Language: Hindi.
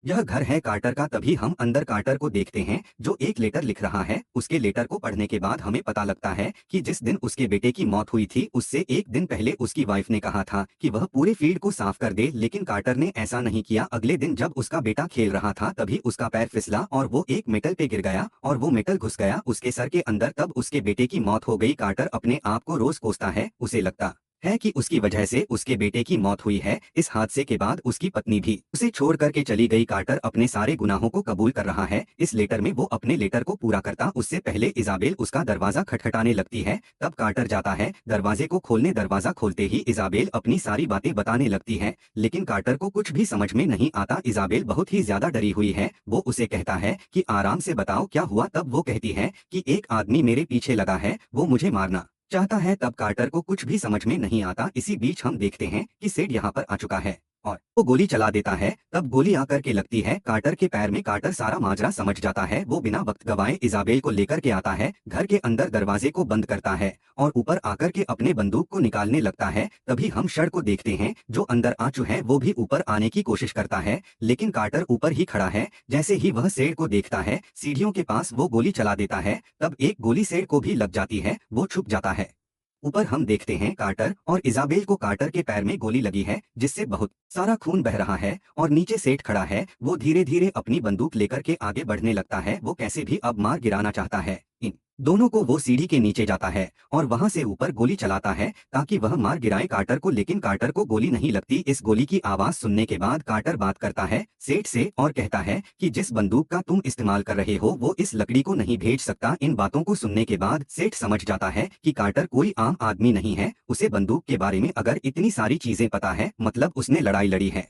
यह घर है कार्टर का। तभी हम अंदर कार्टर को देखते हैं जो एक लेटर लिख रहा है। उसके लेटर को पढ़ने के बाद हमें पता लगता है कि जिस दिन उसके बेटे की मौत हुई थी उससे एक दिन पहले उसकी वाइफ ने कहा था कि वह पूरे फील्ड को साफ कर दे, लेकिन कार्टर ने ऐसा नहीं किया। अगले दिन जब उसका बेटा खेल रहा था तभी उसका पैर फिसला और वो एक मेटल पे गिर गया और वो मेटल घुस गया उसके सर के अंदर। तब उसके बेटे की मौत हो गई। कार्टर अपने आप को रोज कोसता है। उसे लगता है कि उसकी वजह से उसके बेटे की मौत हुई है। इस हादसे के बाद उसकी पत्नी भी उसे छोड़ करके चली गई। कार्टर अपने सारे गुनाहों को कबूल कर रहा है। इस लेटर में वो अपने लेटर को पूरा करता उससे पहले इजाबेल उसका दरवाजा खटखटाने लगती है। तब कार्टर जाता है दरवाजे को खोलने। दरवाजा खोलते ही इजाबेल अपनी सारी बातें बताने लगती है, लेकिन कार्टर को कुछ भी समझ में नहीं आता। इजाबेल बहुत ही ज्यादा डरी हुई है। वो उसे कहता है कि आराम से बताओ क्या हुआ। तब वो कहती है कि एक आदमी मेरे पीछे लगा है, वो मुझे मारना चाहता है। तब कार्टर को कुछ भी समझ में नहीं आता। इसी बीच हम देखते हैं कि सेड यहाँ पर आ चुका है और वो गोली चला देता है। तब गोली आकर के लगती है कार्टर के पैर में। कार्टर सारा माजरा समझ जाता है। वो बिना वक्त गवाए इजाबेल को लेकर के आता है, घर के अंदर दरवाजे को बंद करता है और ऊपर आकर के अपने बंदूक को निकालने लगता है। तभी हम शर को देखते हैं जो अंदर आ चुका है। वो भी ऊपर आने की कोशिश करता है, लेकिन कार्टर ऊपर ही खड़ा है। जैसे ही वह सेड को देखता है सीढ़ियों के पास वो गोली चला देता है। तब एक गोली सेड को भी लग जाती है, वो छुप जाता है। ऊपर हम देखते हैं कार्टर और इजाबेल को। कार्टर के पैर में गोली लगी है जिससे बहुत सारा खून बह रहा है और नीचे सेठ खड़ा है। वो धीरे धीरे अपनी बंदूक लेकर के आगे बढ़ने लगता है। वो कैसे भी अब मार गिराना चाहता है इन दोनों को। वो सीढ़ी के नीचे जाता है और वहां से ऊपर गोली चलाता है ताकि वह मार गिराए कार्टर को, लेकिन कार्टर को गोली नहीं लगती। इस गोली की आवाज सुनने के बाद कार्टर बात करता है सेठ से और कहता है कि जिस बंदूक का तुम इस्तेमाल कर रहे हो वो इस लकड़ी को नहीं भेज सकता। इन बातों को सुनने के बाद सेठ समझ जाता है कि कार्टर कोई आम आदमी नहीं है। उसे बंदूक के बारे में अगर इतनी सारी चीजें पता है मतलब उसने लड़ाई लड़ी है।